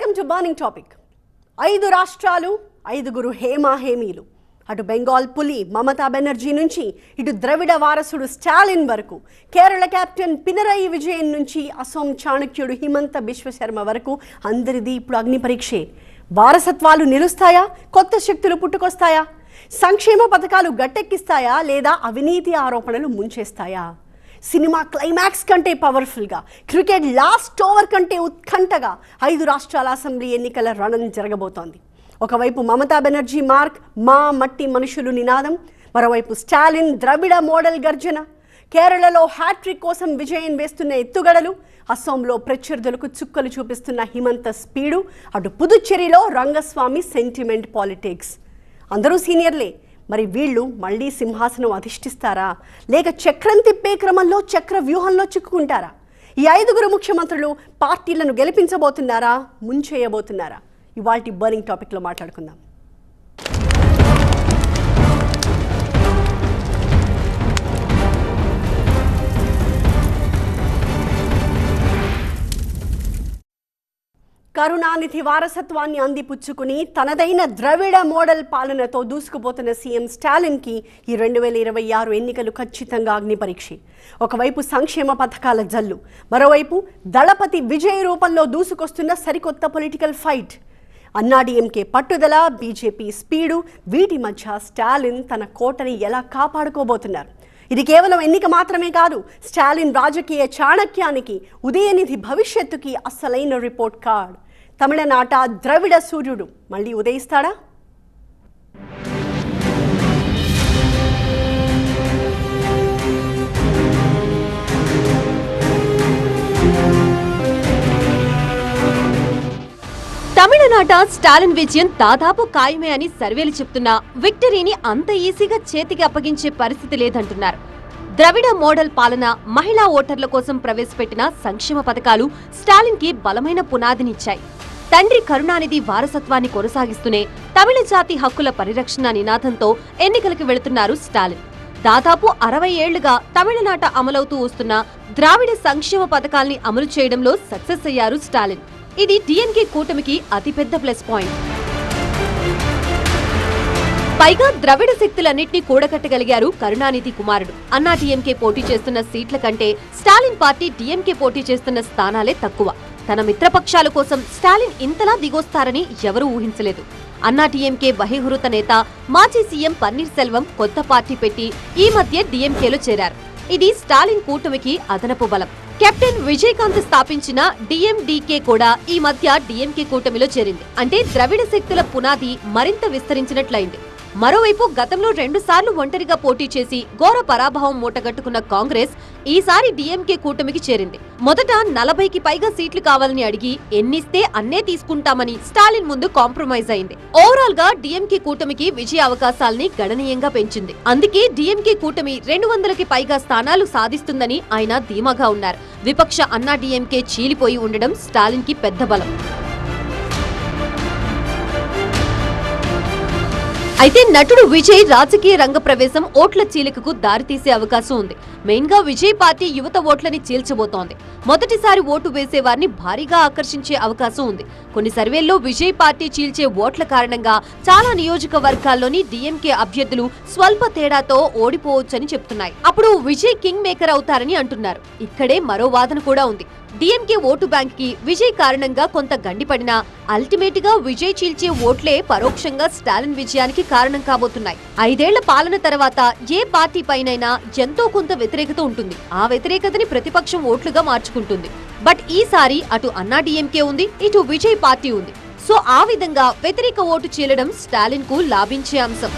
Welcome to burning topic. 5 రాష్ట్రాలు, 5గురు హేమీలు. అటు బెంగాల్ పులి మమతా బెనర్జీ నుంచి ఇటు ద్రవిడ వారసుడు స్టాలిన్ వరకు, కేరళ కెప్టెన్ పినరయి విజయన్ నుంచి అసోం చాణక్యుడు హిమంత బిశ్వ శర్మ వరకు అందరిది ఇప్పుడు అగ్ని పరీక్షే. వారసత్వాలు నిలుస్తాయా? కొత్త శక్తులు పుట్టుకొస్తాయా? సంక్షేమ పథకాలు గట్టెక్కిస్తాయా లేదా అవినీతి ఆరోపణలు ముంచేస్తాయా? సినిమా క్లైమాక్స్ కంటే పవర్ఫుల్గా, క్రికెట్ లాస్ట్ ఓవర్ కంటే ఉత్కంఠగా 5 రాష్ట్రాల అసెంబ్లీ ఎన్నికల రణం జరగబోతోంది. ఒకవైపు మమతా బెనర్జీ మార్క్, మా మట్టి మనుషులు నినాదం, మరోవైపు స్టాలిన్ ద్రవిడ మోడల్ గర్జన. కేరళలో హ్యాట్రిక్ కోసం విజయం వేస్తున్న ఎత్తుగడలు, అస్సాంలో ప్రత్యర్థులకు చుక్కలు చూపిస్తున్న హిమంత స్పీడు, అటు పుదుచ్చేరిలో రంగస్వామి సెంటిమెంట్ పాలిటిక్స్. అందరూ సీనియర్లే, మరి వీళ్ళు మళ్ళీ సింహాసనం అధిష్ఠిస్తారా లేక చక్రం తిప్పే క్రమంలో చక్ర వ్యూహంలో చిక్కుకుంటారా? ఈ 5గురు ముఖ్యమంత్రులు పార్టీలను గెలిపించబోతున్నారా, ముంచేయబోతున్నారా? ఇవాల్టి బర్నింగ్ టాపిక్లో మాట్లాడుకుందాం. కరుణానిధి వారసత్వాన్ని అందిపుచ్చుకుని తనదైన ద్రవిడ మోడల్ పాలనతో దూసుకుపోతున్న సీఎం స్టాలిన్కి ఈ 2026 ఎన్నికలు ఖచ్చితంగా అగ్ని పరీక్షే. ఒకవైపు సంక్షేమ పథకాల జల్లు, మరోవైపు దళపతి విజయ్ రూపంలో దూసుకొస్తున్న సరికొత్త పొలిటికల్ ఫైట్. అన్నాడీఎంకే పట్టుదల, బీజేపీ స్పీడు, వీటి మధ్య స్టాలిన్ తన కోటని ఎలా కాపాడుకోబోతున్నారు? ఇది కేవలం ఎన్నిక మాత్రమే కాదు, స్టాలిన్ రాజకీయ చాణక్యానికి, ఉదయనిధి భవిష్యత్తుకి అసలైన రిపోర్ట్ కార్డ్. తమిళనాట ద్రవిడ సూర్యుడు మళ్ళీ ఉదయిస్తాడా? తమిళనాట స్టాలిన్ విజయం దాదాపు ఖాయమే అని సర్వేలు చెప్తున్నా విక్టరీని అంత ఈజీగా చేతికి అప్పగించే పరిస్థితి లేదంటున్నారు. ద్రవిడ మోడల్ పాలన, మహిళా ఓటర్ల కోసం ప్రవేశపెట్టిన సంక్షేమ పథకాలు స్టాలిన్ కి బలమైన పునాదినిచ్చాయి. తండ్రి కరుణానిధి వారసత్వాన్ని కొనసాగిస్తూనే తమిళ జాతి హక్కుల పరిరక్షణ నినాదంతో ఎన్నికలకు వెళుతున్నారు స్టాలిన్. దాదాపు 60 ఏళ్లుగా తమిళనాట అమలవుతూ వస్తున్న ద్రావిడ సంక్షేమ పథకాల్ని అమలు చేయడంలో సక్సెస్ అయ్యారు స్టాలిన్. ఇది డిఎంకే కూటమికి అతిపెద్ద ప్లస్ పాయింట్. పైగా ద్రవిడ శక్తులన్నింటినీ కూడగట్టగలిగారు కరుణానిధి కుమారుడు. అన్నా డిఎంకే పోటీ చేస్తున్న సీట్ల కంటే స్టాలిన్ పార్టీ డిఎంకే పోటీ చేస్తున్న స్థానాలే తక్కువ. తన మిత్రపక్షాల కోసం స్టాలిన్ ఇంతలా దిగొస్తారని ఎవరూ ఊహించలేదు. అన్నా డిఎంకే బహిర్హృత నేత మాజీ సీఎం పన్నీర్ సెల్వం కొత్త పార్టీ పెట్టి ఈ మధ్య డిఎంకేలో చేరారు. ఇది స్టాలిన్ కూటమికి అదనపు బలం. కెప్టెన్ విజయకాంత్ స్థాపించిన డిఎండికే కూడా ఈ మధ్య డిఎంకే కూటమిలో చేరింది. అంటే ద్రవిడ శక్తుల పునాది మరింత విస్తరించినట్లయింది. మరోవైపు గతంలో 2 సార్లు ఒంటరిగా పోటీ చేసి ఘోర పరాభవం మూటగట్టుకున్న కాంగ్రెస్ ఈసారి డిఎంకే కూటమికి చేరింది. మొదట 40కి పైగా సీట్లు కావాలని అడిగి ఎన్నిస్తే అన్నే తీసుకుంటామని స్టాలిన్ ముందు కాంప్రమైజ్ అయింది. ఓవరాల్ గా డిఎంకే కూటమికి విజయ అవకాశాల్ని గణనీయంగా పెంచింది. అందుకే డిఎంకే కూటమి 200కి పైగా స్థానాలు సాధిస్తుందని ఆయన ధీమాగా ఉన్నారు. విపక్ష అన్నా డిఎంకే చీలిపోయి ఉండడం స్టాలిన్ కి పెద్ద బలం. అయితే నటుడు విజయ్ రాజకీయ రంగ ప్రవేశం ఓట్ల చీలికకు దారితీసే అవకాశం ఉంది. మెయిన్ గా విజయ్ పార్టీ యువత ఓట్లని చీల్చబోతోంది. మొదటిసారి ఓటు వేసేవారిని భారీగా ఆకర్షించే అవకాశం ఉంది. కొన్ని సర్వేల్లో విజయ్ పార్టీ చీల్చే ఓట్ల కారణంగా చాలా నియోజకవర్గాల్లోని డిఎంకే అభ్యర్థులు స్వల్ప తేడాతో ఓడిపోవచ్చని చెప్తున్నాయి. అప్పుడు విజయ్ కింగ్ మేకర్ అవుతారని అంటున్నారు. ఇక్కడే మరో వాదన కూడా ఉంది. డిఎంకే ఓటు బ్యాంక్ కి విజయ్ కారణంగా కొంత గండిపడినా అల్టిమేట్ గా విజయ్ చీల్చే ఓట్లే పరోక్షంగా స్టాలిన్ విజయానికి కారణం కాబోతున్నాయి. 5 ఏళ్ల పాలన తర్వాత ఏ పార్టీ పైనైనా ఎంతో కొంత వ్యతిరేకత ఉంటుంది. ఆ వ్యతిరేకతని ప్రతిపక్షం ఓట్లుగా మార్చుకుంటుంది. బట్ ఈసారి అటు అన్నా డిఎంకే ఉంది, ఇటు విజయ్ పార్టీ ఉంది. సో ఆ విధంగా వ్యతిరేక ఓటు చీలడం స్టాలిన్ కు లాభించే అంశం.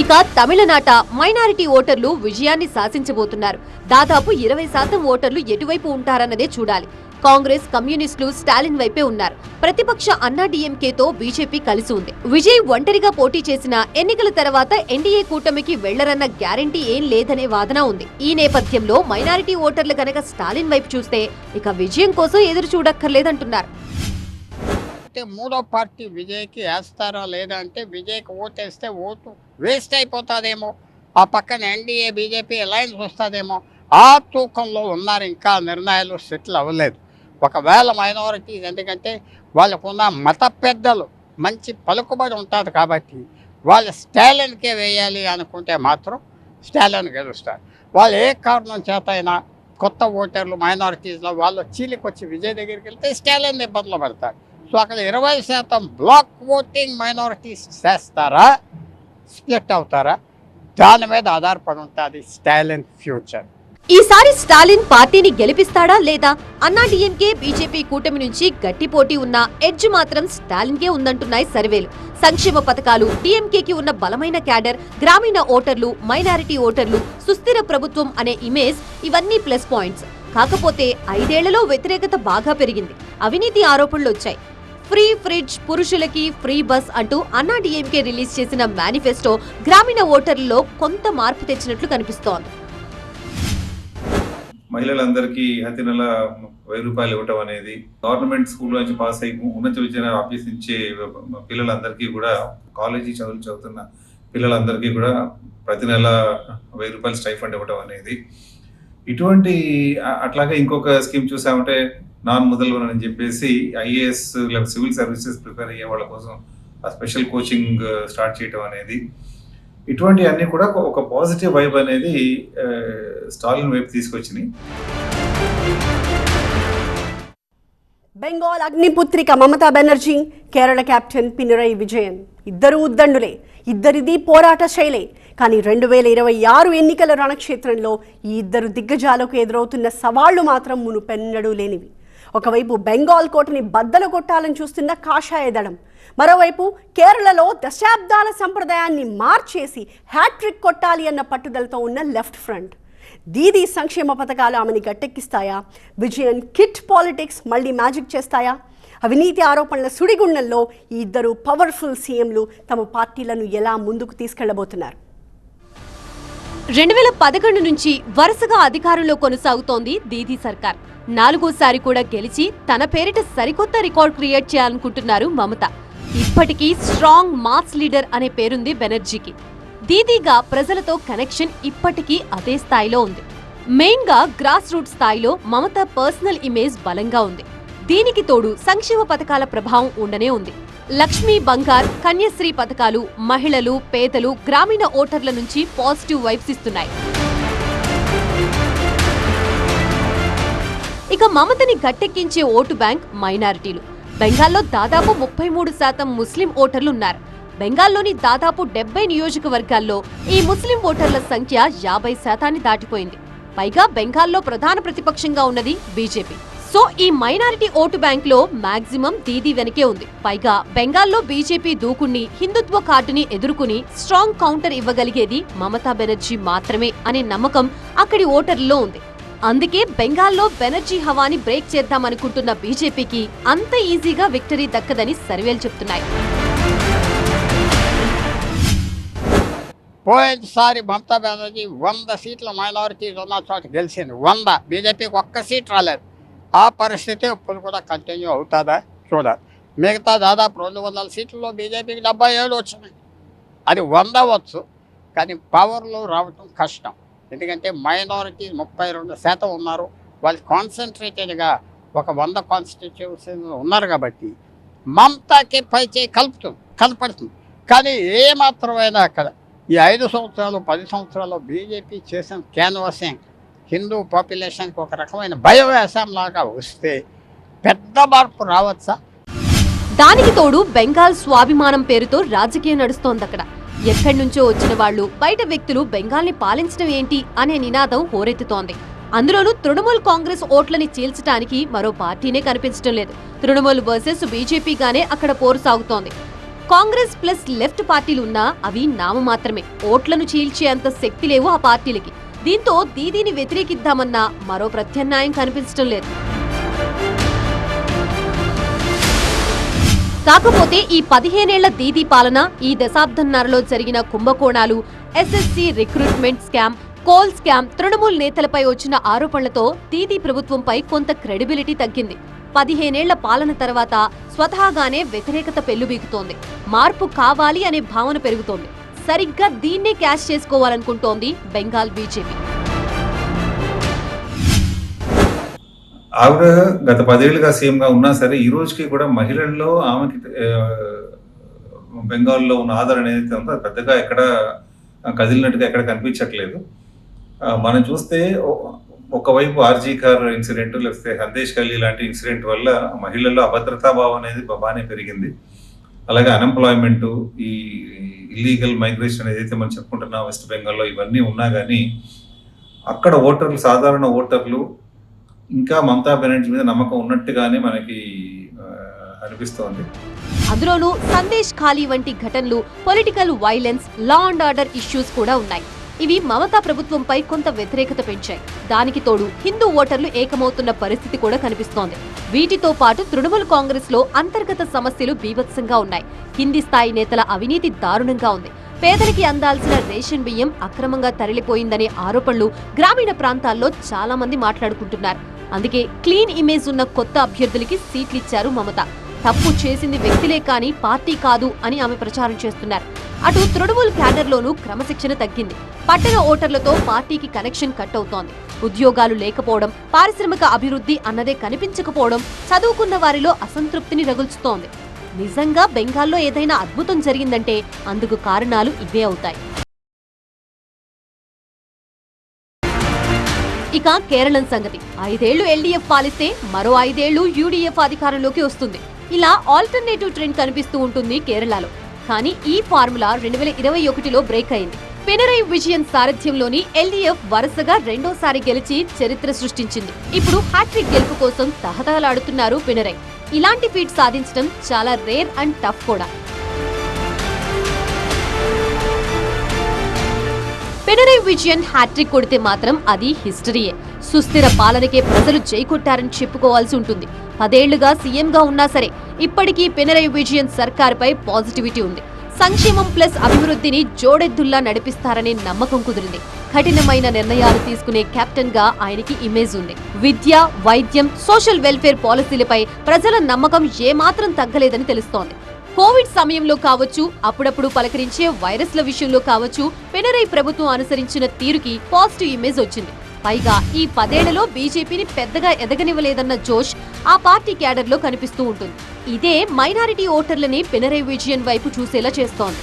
ఇక తమిళనాట మైనారిటీ ఓటర్లు విజయాన్ని శాసించబోతున్నారు. దాదాపు 20% ఓటర్లు ఎటువైపు ఉంటారన్నదే చూడాలి. కాంగ్రెస్, కమ్యూనిస్టులు స్టాలిన్ వైపే ఉన్నారు. ప్రతిపక్ష అన్నా డిఎంకేతో బీజేపీ కలిసి ఉంది. విజయ్ ఒంటరిగా పోటీ చేసిన ఎన్నికల తర్వాత ఎన్డీఏ కూటమికి వెళ్లరన్న గ్యారంటీ ఏం లేదనే వాదన ఉంది. ఈ నేపథ్యంలో మైనారిటీ ఓటర్లు గనక స్టాలిన్ వైపు చూస్తే ఇక విజయం కోసం ఎదురు చూడక్కర్లేదంటున్నారు. మూడో పార్టీ విజయ్కి వేస్తారా లేదా అంటే విజయ్కి ఓటేస్తే ఓటు వేస్ట్ అయిపోతుందేమో, ఆ పక్కన ఎన్డీఏ బీజేపీ అలయన్స్ వస్తుందేమో, ఆ తూకంలో ఉన్నారు. ఇంకా నిర్ణయాలు సెటిల్ అవ్వలేదు. ఒకవేళ మైనారిటీస్ ఎందుకంటే వాళ్ళకున్న మత పెద్దలు మంచి పలుకుబడి ఉంటుంది కాబట్టి వాళ్ళు స్టాలిన్కే వేయాలి అనుకుంటే మాత్రం స్టాలిన్ గెలుస్తారు. వాళ్ళు ఏ కారణం చేత అయినా కొత్త ఓటర్లు మైనారిటీస్లో వాళ్ళు చీలికొచ్చి విజయ్ దగ్గరికి వెళ్తే స్టాలిన్ ఇబ్బందులు పడతారు. సో అక్కడ 20% బ్లాక్ ఓటింగ్ మైనారిటీస్ చేస్తారా, స్ప్లిట్ అవుతారా, దాని మీద ఆధారపడి ఉంటుంది స్టాలిన్ ఫ్యూచర్. ఈసారి స్టాలిన్ పార్టీని గెలిపిస్తాడా లేదా? అన్నా డీఎంకే బీజేపీ కూటమి నుంచి గట్టి పోటీ ఉన్న ఎడ్జ్ మాత్రం స్టాలిన్కే ఉందంటున్నాయి సర్వేలు. సంక్షేమ పథకాలు, డీఎంకేకి ఉన్న బలమైన క్యాడర్, గ్రామీణ ఓటర్లు, మైనారిటీ ఓటర్లు, సుస్థిర ప్రభుత్వం అనే ఇమేజ్ ఇవన్నీ ప్లస్ పాయింట్స్. కాకపోతే 5 ఏళ్లలో వ్యతిరేకత బాగా పెరిగింది. అవినీతి ఆరోపణలు వచ్చాయి. ఫ్రీ ఫ్రిడ్జ్, పురుషులకి ఫ్రీ బస్ అంటూ అన్నా డీఎంకే రిలీజ్ చేసిన మేనిఫెస్టో గ్రామీణ ఓటర్లలో కొంత మార్పు తెచ్చినట్లు కనిపిస్తోంది. మహిళలందరికీ ప్రతి నెల 1000 రూపాయలు ఇవ్వటం అనేది, గవర్నమెంట్ స్కూల్ నుంచి పాస్ అయ్యి ఉన్నత విద్యను అభ్యసించే పిల్లలందరికీ కూడా, కాలేజీ చదువుతున్న పిల్లలందరికీ కూడా ప్రతి నెల 1000 రూపాయలు స్టైఫండ్ ఇవ్వటం అనేది, ఇటువంటి అట్లాగే ఇంకొక స్కీమ్ చూసామంటే నాన్ మొదలు అని చెప్పేసి ఐఏఎస్ లేదా సివిల్ సర్వీసెస్ ప్రిపేర్ అయ్యే వాళ్ళ కోసం స్పెషల్ కోచింగ్ స్టార్ట్ చేయటం అనేది, ఇటువంటి అన్ని కూడా ఒక పాజిటివ్ వైబ్ అనేది స్టాలిన్ వైపు తీసుకొచ్చినాయి. బెంగాల్ అగ్నిపుత్రిక మమతా బెనర్జీ, కేరళ కెప్టెన్ పినరయి విజయన్ ఇద్దరు ఉద్దండులే, ఇద్దరిది పోరాట శైలే. కానీ 2026 ఎన్నికల రణక్షేత్రంలో ఈ ఇద్దరు దిగ్గజాలకు ఎదురవుతున్న సవాళ్లు మాత్రం మునుపెన్నడూ లేనివి. ఒకవైపు బెంగాల్ కోటని బద్దలు కొట్టాలని చూస్తున్న కాషాయ దళం, మరోవైపు కేరళలో దశాబ్దాల సంప్రదాయాన్ని మార్చేసి హ్యాట్రిక్ కొట్టాలి అన్న పట్టుదలతో ఉన్న లెఫ్ట్ ఫ్రంట్. దీదీ సంక్షేమ పథకాలు ఆమెని గట్టెక్కిస్తాయా? విజయన్ కిట్ పాలిటిక్స్ మళ్ళీ మ్యాజిక్ చేస్తాయా? అవినీతి ఆరోపణల సుడిగుండంలో ఈ ఇద్దరు పవర్ఫుల్ సీఎంలు తమ పార్టీలను ఎలా ముందుకు తీసుకెళ్లబోతున్నారు? 2011 నుంచి వరుసగా అధికారంలో కొనసాగుతోంది దీదీ సర్కార్. 4వ సారి కూడా గెలిచి తన పేరిట సరికొత్త రికార్డ్ క్రియేట్ చేయాలనుకుంటున్నారు మమత. ఇప్పటికీ స్ట్రాంగ్ మాస్ లీడర్ అనే పేరుంది బెనర్జీకి. దీదీగా ప్రజలతో కనెక్షన్ ఇప్పటికీ అదే స్థాయిలో ఉంది. మెయిన్ గా గ్రాస్ రూట్ స్థాయిలో మమత పర్సనల్ ఇమేజ్ బలంగా ఉంది. దీనికి తోడు సంక్షేమ పథకాల ప్రభావం ఉండనే ఉంది. లక్ష్మీ బంగార్, కన్యశ్రీ పథకాలు మహిళలు, పేదలు, గ్రామీణ ఓటర్ల నుంచి పాజిటివ్ వైబ్స్ ఇస్తున్నాయి. ఇక మమతని గట్టెక్కించే ఓటు బ్యాంక్ మైనారిటీలు. బెంగాల్లో దాదాపు 33% ముస్లిం ఓటర్లున్నారు. బెంగాల్లోని దాదాపు 70 నియోజకవర్గాల్లో ఈ ముస్లిం ఓటర్ల సంఖ్య 50% దాటిపోయింది. పైగా బెంగాల్లో ప్రధాన ప్రతిపక్షంగా ఉన్నది బీజేపీ. సో ఈ మైనారిటీ ఓటు బ్యాంక్ లో మాక్సిమం దీదీ వెనకే ఉంది. పైగా బెంగాల్లో బీజేపీ దూకుణ్ణి, హిందుత్వ కార్డుని ఎదుర్కొని స్ట్రాంగ్ కౌంటర్ ఇవ్వగలిగేది మమతా బెనర్జీ మాత్రమే అనే నమ్మకం అక్కడి ఓటర్లలో ఉంది. అందుకే బెంగాల్లో బెనర్జీ హవాని బ్రేక్ చేద్దామనుకుంటున్న బీజేపీకి అంత ఈజీగా విక్టరీ దక్కదని సర్వేలు చెప్తున్నాయి. పోయినసారి మమతా బెనర్జీ 100 సీట్ల మైనారిటీస్ ఉన్న చోట గెలిచింది. 100, బీజేపీకి 1 సీట్ రాలేదు. ఆ పరిస్థితి ఇప్పుడు కూడా కంటిన్యూ అవుతుందా చూడాలి. మిగతా దాదాపు 200 సీట్లలో బీజేపీకి 77 వచ్చినాయి. అది 100 అవ్వచ్చు, కానీ పవర్లో రావటం కష్టం. ఎందుకంటే మైనారిటీ 32% ఉన్నారు. వాళ్ళు కాన్సన్ట్రేటెడ్గా ఒక 100 కాన్స్టిట్యూషన్లు ఉన్నారు కాబట్టి మమతాకి పైచే కలపడుతుంది. కానీ ఏమాత్రమైనా అక్కడ ఈ 5 సంవత్సరాలు 10 సంవత్సరాలు బీజేపీ చేసిన క్యాన్వాసింగ్ హిందూ పాపులేషన్కి ఒక రకమైన భయవేశం లాగా వస్తే పెద్ద మార్పు రావచ్చా? దానికి తోడు బెంగాల్ స్వాభిమానం పేరుతో రాజకీయం నడుస్తోంది అక్కడ. ఎక్కడి నుంచో వచ్చిన వాళ్లు, బయట వ్యక్తులు బెంగాల్ని పాలించడం ఏంటి అనే నినాదం హోరెత్తుతోంది. అందులోనూ తృణమూల్ కాంగ్రెస్ ఓట్లని చీల్చడానికి మరో పార్టీనే కనిపించడం లేదు. తృణమూల్ వర్సెస్ బీజేపీగానే అక్కడ పోరు సాగుతోంది. కాంగ్రెస్ ప్లస్ లెఫ్ట్ పార్టీలున్నా అవి నామమాత్రమే. ఓట్లను చీల్చే అంత శక్తి లేవు ఆ పార్టీలకి. దీంతో దీదీని వ్యతిరేకిద్దామన్నా మరో ప్రత్యామ్నాయం కనిపించడం లేదు. కాకపోతే ఈ 15 ఏళ్ల దీదీ పాలన, ఈ దశాబ్దన్నరలో జరిగిన కుంభకోణాలు, SSC recruitment scam, coal scam, Trinamool నేతలపై వచ్చిన ఆరోపణలతో దీదీ ప్రభుత్వంపై కొంత క్రెడిబిలిటీ తగ్గింది. 15 ఏళ్ల పాలన తర్వాత స్వతహాగానే వ్యతిరేకత పెల్లుబీగుతోంది. మార్పు కావాలి అనే భావన పెరుగుతోంది. సరిగ్గా దీన్నే క్యాష్ చేసుకోవాలనుకుంటోంది బెంగాల్ బీజేపీ. ఆవిడ గత 10 ఏళ్ళుగా సీఎంగా ఉన్నా సరే ఈ రోజుకి కూడా మహిళల్లో ఆమెకి బెంగాల్లో ఉన్న ఆదరణ ఏదైతే ఉందో అది పెద్దగా ఎక్కడ కదిలినట్టుగా ఎక్కడ కనిపించట్లేదు. మనం చూస్తే ఒకవైపు ఆర్జీ కార్ ఇన్సిడెంట్, లేకపోతే హందేష్ కలి లాంటి ఇన్సిడెంట్ వల్ల మహిళల్లో అభద్రతా భావం అనేది బాగానే పెరిగింది. అలాగే అన్ఎంప్లాయ్మెంట్, ఈ ఇల్లీగల్ మైగ్రేషన్ ఏదైతే మనం చెప్పుకుంటున్నాం వెస్ట్ బెంగాల్లో, ఇవన్నీ ఉన్నా కానీ అక్కడ ఓటర్లు, సాధారణ ఓటర్లు ఇంకా మమతా బెనర్జీ మీద నమ్మకం ఉన్నట్టుగానే మనకి అనిపిస్తోంది. అందులోనూ సందేశ్ ఖాళీ వంటి ఘటనలు, political violence, law and order issues కూడా ఉన్నాయి. ఇవి మమతా ప్రభుత్వంపై కొంత వ్యతిరేకత పెంచాయి. దానికి తోడు హిందూ ఓటర్లు ఏకమవుతున్న పరిస్థితి కూడా కనిపిస్తోంది. వీటితో పాటు తృణమూల్ కాంగ్రెస్ లో అంతర్గత సమస్యలు బీభత్సంగా ఉన్నాయి. కింది స్థాయి నేతల అవినీతి దారుణంగా ఉంది. పేదలకి అందాల్సిన రేషన్ బియ్యం అక్రమంగా తరలిపోయిందనే ఆరోపణలు గ్రామీణ ప్రాంతాల్లో చాలా మంది మాట్లాడుకుంటున్నారు. అందుకే క్లీన్ ఇమేజ్ ఉన్న కొత్త అభ్యర్థులకి సీట్లిచ్చారు మమత. తప్పు చేసింది వ్యక్తులే కానీ పార్టీ కాదు అని ఆమె ప్రచారం చేస్తున్నారు. అటు తృణమూల్ క్యాడర్లోనూ క్రమశిక్షణ తగ్గింది. పట్టణ ఓటర్లతో పార్టీకి కనెక్షన్ కట్ అవుతోంది. ఉద్యోగాలు లేకపోవడం, పారిశ్రామిక అభివృద్ధి అన్నదే కనిపించకపోవడం చదువుకున్న వారిలో అసంతృప్తిని రగుల్చుతోంది. నిజంగా బెంగాల్లో ఏదైనా అద్భుతం జరిగిందంటే అందుకు కారణాలు ఇవే అవుతాయి. ఇక కేరళం సంగతి. 5 ఏళ్లు ఎల్డీఎఫ్ పాలిస్తే మరో 5 ఏళ్లు యూడీఎఫ్ అధికారంలోకి వస్తుంది. ఇలా ఆల్టర్నేటివ్ ట్రెండ్ కనిపిస్తూ ఉంటుంది కేరళలో. కానీ ఈ ఫార్ములా 2021లో బ్రేక్ అయింది. పినరై విజయన్ సారథ్యంలోని ఎల్డీఎఫ్ వరుసగా రెండోసారి గెలిచి చరిత్ర సృష్టించింది. ఇప్పుడు హ్యాట్రిక్ గెలుపు కోసం తహతహలాడుతున్నారు పినరై. ఇలాంటి ఫీట్ సాధించడం చాలా రేర్ అండ్ టఫ్ కూడా. పినరై విజయన్ హ్యాట్రిక్ కొడితే మాత్రం అది హిస్టరీయే. సుస్థిర పాలనకే ప్రజలు జై కొట్టారని చెప్పుకోవాల్సి ఉంటుంది. 10 ఏళ్లుగా సీఎంగా ఉన్నా సరే ఇప్పటికీ పినరై విజయన్ సర్కారుపై పాజిటివిటీ ఉంది. సంక్షేమం ప్లస్ అభివృద్ధిని జోడెద్దుల్లా నడిపిస్తారనే నమ్మకం కుదిరింది. కఠినమైన నిర్ణయాలు తీసుకునే కెప్టెన్ గా ఆయనకి ఇమేజ్ ఉంది. విద్య, వైద్యం, సోషల్ వెల్ఫేర్ పాలసీలపై ప్రజల నమ్మకం ఏమాత్రం తగ్గలేదని తెలుస్తోంది. కోవిడ్ సమయంలో కావచ్చు, అప్పుడప్పుడు పలకరించే వైరస్ల విషయంలో కావచ్చు, పినరై ప్రభుత్వం అనుసరించిన తీరుకి పాజిటివ్ ఇమేజ్ వచ్చింది. పైగా ఈ 10 ఏళ్లలో బీజేపీని పెద్దగా ఎదగనివ్వలేదన్న జోష్ ఆ పార్టీ క్యాడర్లో కనిపిస్తూ ఉంటుంది. ఇదే మైనారిటీ ఓటర్లని పినరై విజయన్ వైపు చూసేలా చేస్తోంది.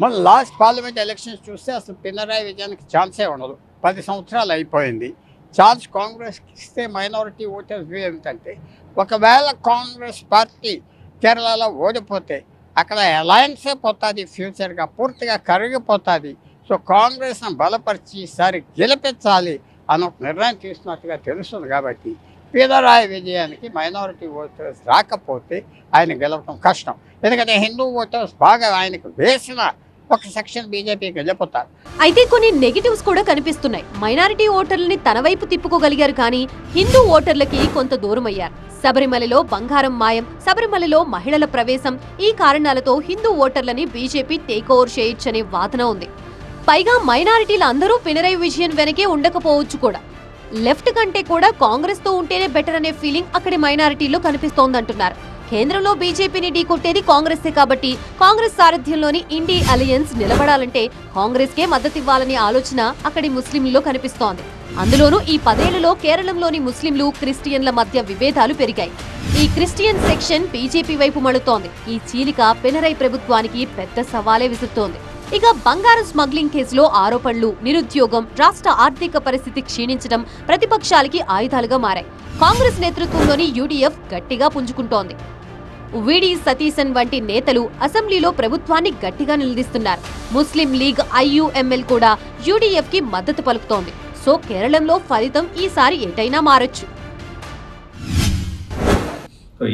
మన లాస్ట్ పార్లమెంట్ ఎలక్షన్స్ చూస్తే అసలు పినరై విజయన్కి ఛాన్సే ఉండదు. 10 సంవత్సరాలు అయిపోయింది. ఛాన్స్ కాంగ్రెస్కి ఇస్తే మైనారిటీ ఓటర్స్ వ్యూ ఏమిటంటే, ఒకవేళ కాంగ్రెస్ పార్టీ కేరళలో ఓడిపోతే అక్కడ అలయన్సే పోతుంది, ఫ్యూచర్గా పూర్తిగా కరిగిపోతుంది. సో కాంగ్రెస్ను బలపరిచి ఈసారి గెలిపించాలి అని ఒక నిర్ణయం తీసుకున్నట్టుగా తెలుస్తుంది. కాబట్టి పినరై విజయానికి మైనారిటీ ఓటర్స్ రాకపోతే ఆయన గెలవడం కష్టం. ఎందుకంటే హిందూ ఓటర్స్ బాగా ఆయనకు వేసిన ఒక సెక్షన్ బీజేపీకి వెళ్ళిపోతారు. అయితే కొన్ని నెగిటివ్స్ కూడా కనిపిస్తున్నాయి. మైనారిటీ ఓటర్లని తన వైపు తిప్పుకోగలిగారు కానీ హిందూ ఓటర్లకి కొంత దూరం అయ్యారు. శబరిమలలో బంగారం మాయం, శబరిమలలో మహిళల ప్రవేశం, ఈ కారణాలతో హిందూ ఓటర్లని బీజేపీ టేక్ ఓవర్ చేయొచ్చనే వాదన ఉంది. పైగా మైనారిటీలు అందరూ పినరై విజయన్ వెనకే ఉండకపోవచ్చు కూడా. లెఫ్ట్ కంటే కూడా కాంగ్రెస్ తో ఉంటేనే బెటర్ అనే ఫీలింగ్ అక్కడి మైనారిటీల్లో కనిపిస్తోందంటున్నారు. కేంద్రంలో బీజేపీని ఢీకొట్టేది కాంగ్రెసే కాబట్టి కాంగ్రెస్ సారథ్యంలోని ఇండి అలయన్స్ నిలబడాలంటే కాంగ్రెస్ కే మద్దతివ్వాలనే ఆలోచన అక్కడి ముస్లింల్లో కనిపిస్తోంది. అందులోనూ ఈ 10 ఏళ్లలో కేరళంలోని ముస్లింలు, క్రిస్టియన్ల మధ్య విభేదాలు పెరిగాయి. ఈ క్రిస్టియన్ సెక్షన్ బీజేపీ వైపు మడుతోంది. ఈ చీలిక పినరై ప్రభుత్వానికి పెద్ద సవాలే విసురుతోంది. ఇక బంగారం స్మగ్లింగ్ కేసులో ఆరోపణలు, నిరుద్యోగం, రాష్ట్ర ఆర్థిక పరిస్థితి క్షీణించడం ప్రతిపక్షాలకి ఆయుధాలుగా మారాయి. కాంగ్రెస్ నేతృత్వంలోని యూడీఎఫ్ గట్టిగా పుంజుకుంటోంది. విడి సతీశన్ వంటి నేతలు అసెంబ్లీలో ప్రభుత్వాన్ని గట్టిగా నిలదీస్తున్నారు. ముస్లిం లీగ్ ఐయుఎంఎల్ కూడా యూడీఎఫ్ కి మద్దతు పలుకుతోంది. సో కేరళంలో ఫలితం ఈసారి ఎటైనా మారొచ్చు.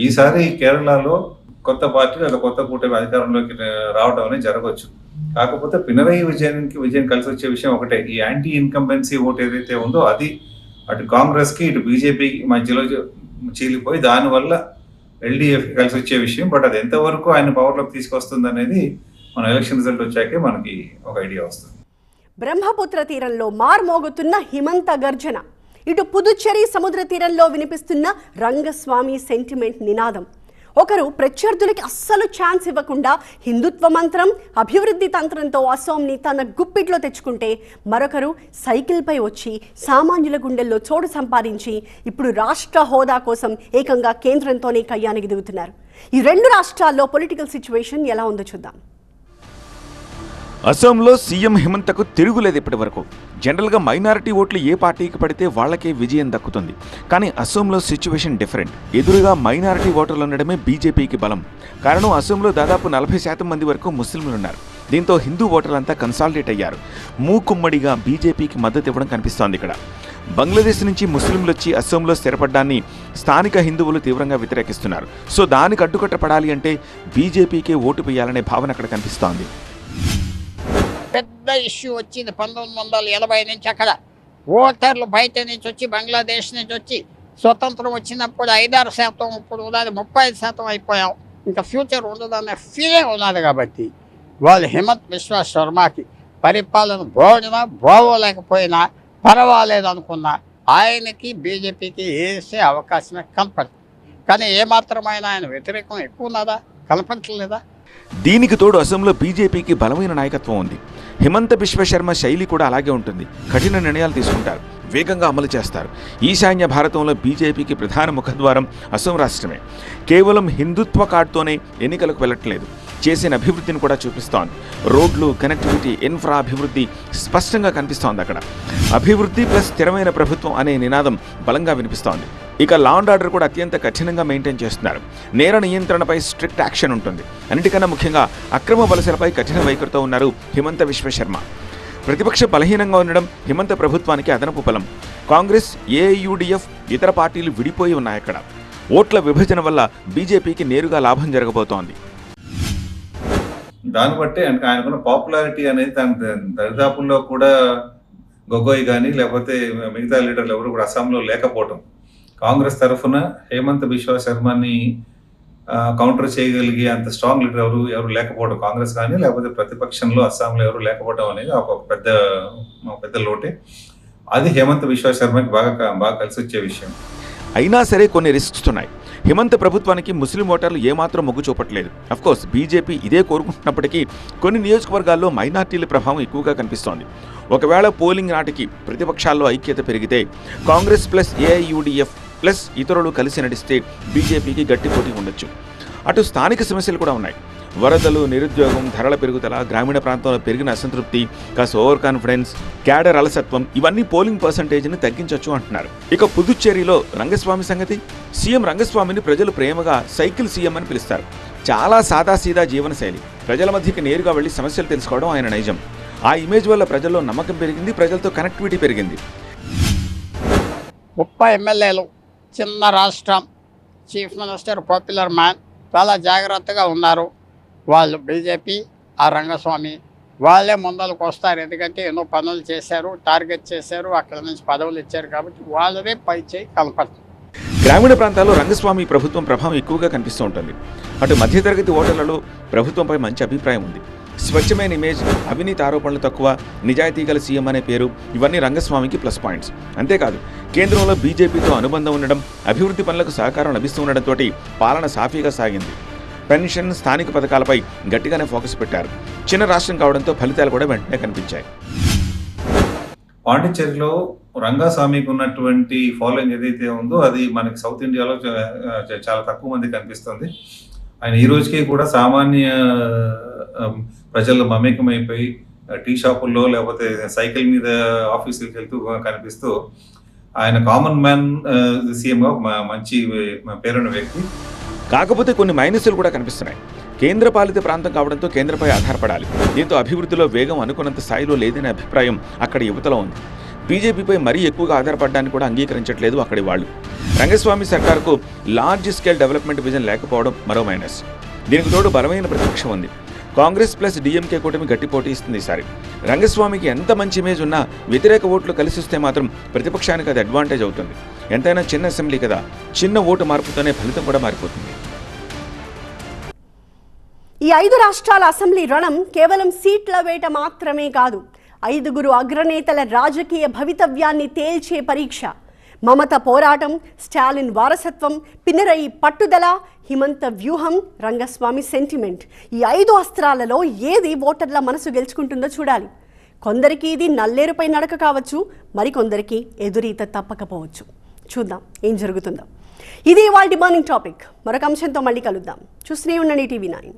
ఈసారి కేరళలో కొత్త పార్టీ లేదా కొత్త కూటమి అధికారంలోకి రావడం అనేది జరగవచ్చు. కాకపోతే పినరై విజయన్ కలిసి వచ్చే విషయం ఒకటే, ఈ యాంటీ ఇన్కంబెన్సీ ఓటు ఏదైతే ఉందో అది అటు కాంగ్రెస్ కి ఇటు బీజేపీకి మధ్యలో చీలిపోయి దానివల్ల ఎల్డీఎఫ్ కలిసి వచ్చే విషయం. బట్ అది ఎంతవరకు ఆయన పవర్లోకి తీసుకొస్తుంది అనేది మన ఎలక్షన్ రిజల్ట్ వచ్చాకే మనకి ఒక ఐడియా వస్తుంది. బ్రహ్మపుత్ర తీరంలో మార్మోగుతున్న హిమంత గర్జన, ఇటు పుదుచ్చేరి సముద్ర తీరంలో వినిపిస్తున్న రంగస్వామి సెంటిమెంట్ నినాదం. ఒకరు ప్రత్యర్థులకి అస్సలు ఛాన్స్ ఇవ్వకుండా హిందుత్వ మంత్రం, అభివృద్ధి తంత్రంతో అసోంని తన గుప్పిట్లో తెచ్చుకుంటే, మరొకరు సైకిల్పై వచ్చి సామాన్యుల గుండెల్లో చోటు సంపాదించి ఇప్పుడు రాష్ట్ర హోదా కోసం ఏకంగా కేంద్రంతోనే కయ్యానికి దిగుతున్నారు. ఈ రెండు రాష్ట్రాల్లో పొలిటికల్ సిచ్యువేషన్ ఎలా ఉందో చూద్దాం. అసోంలో సీఎం హిమంతకు తిరుగులేదు ఇప్పటి వరకు. జనరల్గా మైనారిటీ ఓట్లు ఏ పార్టీకి పడితే వాళ్ళకే విజయం దక్కుతుంది. కానీ అసోంలో సిచ్యువేషన్ డిఫరెంట్. ఎదురుగా మైనారిటీ ఓటర్లు ఉండడమే బీజేపీకి బలం. కారణం అసోంలో దాదాపు 40% మంది వరకు ముస్లింలు ఉన్నారు. దీంతో హిందూ ఓటర్లంతా కన్సాలిడేట్ అయ్యారు. మూకుమ్మడిగా బీజేపీకి మద్దతు ఇవ్వడం కనిపిస్తోంది ఇక్కడ. బంగ్లాదేశ్ నుంచి ముస్లింలు వచ్చి అసోంలో స్థిరపడ్డాన్ని స్థానిక హిందువులు తీవ్రంగా వ్యతిరేకిస్తున్నారు. సో దానికి అడ్డుకట్ట పడాలి అంటే బీజేపీకే ఓటు వేయాలనే భావన అక్కడ కనిపిస్తోంది. పెద్ద ఇష్యూ వచ్చింది 1980 నుంచి. అక్కడ ఓటర్లు బయట నుంచి వచ్చి, బంగ్లాదేశ్ నుంచి వచ్చి, స్వతంత్రం వచ్చినప్పుడు 5-6%, ఇప్పుడు ఉన్నది 35% అయిపోయాం. ఇంకా ఫ్యూచర్ ఉండదనే ఫీలింగ్ ఉన్నది. కాబట్టి వాళ్ళు హిమంత్ బిశ్వ శర్మకి పరిపాలన భోజన బాగోలేకపోయినా పర్వాలేదు అనుకున్నా ఆయనకి బీజేపీకి వేసే అవకాశమే కనపడుతుంది. కానీ ఏమాత్రమైనా ఆయన వ్యతిరేకం ఎక్కువ ఉన్నదా? కనపడలేదా? దీనికి తోడు అసోంలో బీజేపీకి బలమైన నాయకత్వం ఉంది. హిమంత బిశ్వ శర్మ శైలి కూడా అలాగే ఉంటుంది. కఠిన నిర్ణయాలు తీసుకుంటారు, వేగంగా అమలు చేస్తారు. ఈశాన్య భారతంలో బీజేపీకి ప్రధాన ముఖద్వారం అసోం రాష్ట్రమే. కేవలం హిందుత్వ కార్డుతోనే ఎన్నికలకు వెళ్ళట్లేదు, చేసిన అభివృద్ధిని కూడా చూపిస్తోంది. రోడ్లు, కనెక్టివిటీ, ఇన్ఫ్రా అభివృద్ధి స్పష్టంగా కనిపిస్తోంది అక్కడ. అభివృద్ధి ప్లస్ స్థిరమైన ప్రభుత్వం అనే నినాదం బలంగా వినిపిస్తోంది. ఇక లా అండ్ ఆర్డర్ కూడా అత్యంత కఠినంగా మెయింటైన్ చేస్తున్నారు. నేర నియంత్రణపై స్ట్రిక్ట్ యాక్షన్ ఉంటుంది. అన్నిటికన్నా ముఖ్యంగా అక్రమ వలసలపై కఠిన వైఖరితో ఉన్నారు హిమంత బిశ్వ శర్మ. ప్రతిపక్ష బలహీనంగా ఉండడం హిమంత ప్రభుత్వానికి అదనపు బలం. కాంగ్రెస్, ఏఐయుడిఎఫ్, ఇతర పార్టీలు విడిపోయి ఉన్నాయి అక్కడ. ఓట్ల విభజన వల్ల బీజేపీకి నేరుగా లాభం జరగబోతోంది. దాన్ని బట్టి ఆయనకున్న పాపులారిటీ అనేది దరిదాపుల్లో కూడా గొగోయ్ కానీ లేకపోతే మిగతా లీడర్లు ఎవరు కూడా అస్సాంలో లేకపోవటం, కాంగ్రెస్ తరఫున హేమంత్ బిశ్వ శర్మని కౌంటర్ చేయగలిగే అంత స్ట్రాంగ్ లీడర్ ఎవరు లేకపోవడం, కాంగ్రెస్ కానీ లేకపోతే ప్రతిపక్షంలో అస్సాంలో ఎవరు లేకపోవడం అనేది ఒక పెద్ద లోటే. అది హేమంత్ బిశ్వ శర్మకి బాగా కలిసి వచ్చే విషయం. అయినా సరే కొన్ని రిస్క్స్ ఉన్నాయి. హిమంత్ ప్రభుత్వానికి ముస్లిం ఓటర్లు ఏమాత్రం మొగ్గు చూపట్లేదు. అఫ్కోర్స్ బీజేపీ ఇదే కోరుకుంటున్నప్పటికీ కొన్ని నియోజకవర్గాల్లో మైనార్టీల ప్రభావం ఎక్కువగా కనిపిస్తోంది. ఒకవేళ పోలింగ్ నాటికి ప్రతిపక్షాల్లో ఐక్యత పెరిగితే, కాంగ్రెస్ ప్లస్ ఏఐయుడిఎఫ్ ప్లస్ ఇతరులు కలిసి నడిస్తే బీజేపీకి గట్టి పోటీ ఉండొచ్చు. అటు స్థానిక సమస్యలు కూడా ఉన్నాయి. వరదలు, నిరుద్యోగం, ధరల పెరుగుదల, గ్రామీణ ప్రాంతంలో పెరిగిన అసంతృప్తి, కాస్త ఓవర్ కాన్ఫిడెన్స్, క్యాడర్ అలసత్వం ఇవన్నీ పోలింగ్ పర్సంటేజ్ని తగ్గించవచ్చు అంటున్నారు. ఇక పుదుచ్చేరిలో రంగస్వామి సంగతి. సీఎం రంగస్వామిని ప్రజలు ప్రేమగా సైకిల్ సీఎం అని పిలుస్తారు. చాలా సాదాసీదా జీవనశైలి. ప్రజల మధ్యకి నేరుగా వెళ్లి సమస్యలు తెలుసుకోవడం ఆయన నైజం. ఆ ఇమేజ్ వల్ల ప్రజల్లో నమ్మకం పెరిగింది, ప్రజలతో కనెక్టివిటీ పెరిగింది. 30 ఎమ్మెల్యేలు, చిన్న రాష్ట్రం, చీఫ్ మినిస్టర్ పాపులర్ మ్యాన్, చాలా జాగ్రత్తగా ఉన్నారు. వాళ్ళు బీజేపీ, ఆ రంగస్వామి వాళ్ళే ముందరకు వస్తారు. ఎందుకంటే ఎన్నో పనులు చేశారు, టార్గెట్ చేశారు, అక్కడ నుంచి పదవులు ఇచ్చారు. కాబట్టి వాళ్ళదే పై చేయి కనపడుతుంది. గ్రామీణ ప్రాంతాల్లో రంగస్వామి ప్రభుత్వం ప్రభావం ఎక్కువగా కనిపిస్తూ ఉంటుంది. అటు మధ్యతరగతి ఓటర్లలో ప్రభుత్వంపై మంచి అభిప్రాయం ఉంది. స్వచ్ఛమైన ఇమేజ్, అవినీతి ఆరోపణలు తక్కువ, నిజాయితీ గల సీఎం అనే పేరు ఇవన్నీ రంగస్వామికి ప్లస్ పాయింట్స్. అంతేకాదు కేంద్రంలో బీజేపీతో అనుబంధం ఉండడం, అభివృద్ధి పనులకు సహకారం లభిస్తూ ఉండడంతో పాలన సాఫీగా సాగింది. పెన్షన్, స్థానిక పథకాలపై గట్టిగానే ఫోకస్ పెట్టారు. చిన్న రాష్ట్రం కావడంతో ఫలితాలు కూడా వెంటనే కనిపించాయి. పాండిచ్చేరిలో రంగస్వామికి ఉన్నటువంటి ఫాలోయింగ్ ఏదైతే ఉందో అది మనకి సౌత్ ఇండియాలో చాలా తక్కువ మంది కనిపిస్తుంది. ఆయన ఈ రోజుకి కూడా సామాన్య ప్రజల్లో మమేకమైపోయి టీ షాపుల్లో లేకపోతే సైకిల్ మీద ఆఫీసులకు వెళ్తూ కనిపిస్తూ ఆయన కామన్ మ్యాన్ సీఎంగా మంచి పేరున్న వ్యక్తి. కాకపోతే కొన్ని మైనస్లు కూడా కనిపిస్తున్నాయి. కేంద్రపాలిత ప్రాంతం కావడంతో కేంద్రపై ఆధారపడాలి. దీంతో అభివృద్ధిలో వేగం అనుకున్నంత స్థాయిలో లేదనే అభిప్రాయం అక్కడ యువతలో ఉంది. బీజేపీపై మరీ ఎక్కువగా ఆధారపడడానికి కూడా అంగీకరించట్లేదు అక్కడి వాళ్ళు. రంగస్వామి సర్కార్కు లార్జ్ స్కేల్ డెవలప్మెంట్ విజన్ లేకపోవడం మరో మైనస్. దీనికి తోడు బలమైన ప్రతిపక్షం ఉంది. కాంగ్రెస్ ప్లస్ డీఎంకే కూటమి గట్టి పోటీ ఇస్తుంది ఈసారి. రంగస్వామికి ఎంత మంచి ఇమేజ్ ఉన్నా వ్యతిరేక ఓట్లు కలిసి వస్తే మాత్రం ప్రతిపక్షానికి అది అడ్వాంటేజ్ అవుతుంది. ఎంతైనా చిన్న అసెంబ్లీ కదా, చిన్న ఓటు మార్పుతోనే ఫలితం కూడా మారిపోతుంది. ఈ 5 రాష్ట్రాల అసెంబ్లీ రణం కేవలం సీట్ల వేట మాత్రమే కాదు, 5 అగ్రనేతల రాజకీయ భవితవ్యాన్ని తేల్చే పరీక్ష. మమత పోరాటం, స్టాలిన్ వారసత్వం, పినరయి పట్టుదల, హిమంత వ్యూహం, రంగస్వామి సెంటిమెంట్, ఈ 5 అస్త్రాలలో ఏది ఓటర్ల మనసు గెలుచుకుంటుందో చూడాలి. కొందరికి ఇది నల్లేరుపై నడక కావచ్చు, మరికొందరికి ఎదురీత తప్పకపోవచ్చు. చూద్దాం ఏం జరుగుతుందో. ఇది ఇవాల్టి బర్నింగ్ టాపిక్. మరొక అంశంతో మళ్ళీ కలుద్దాం. చూస్తూనే ఉండండి టీవీ 9.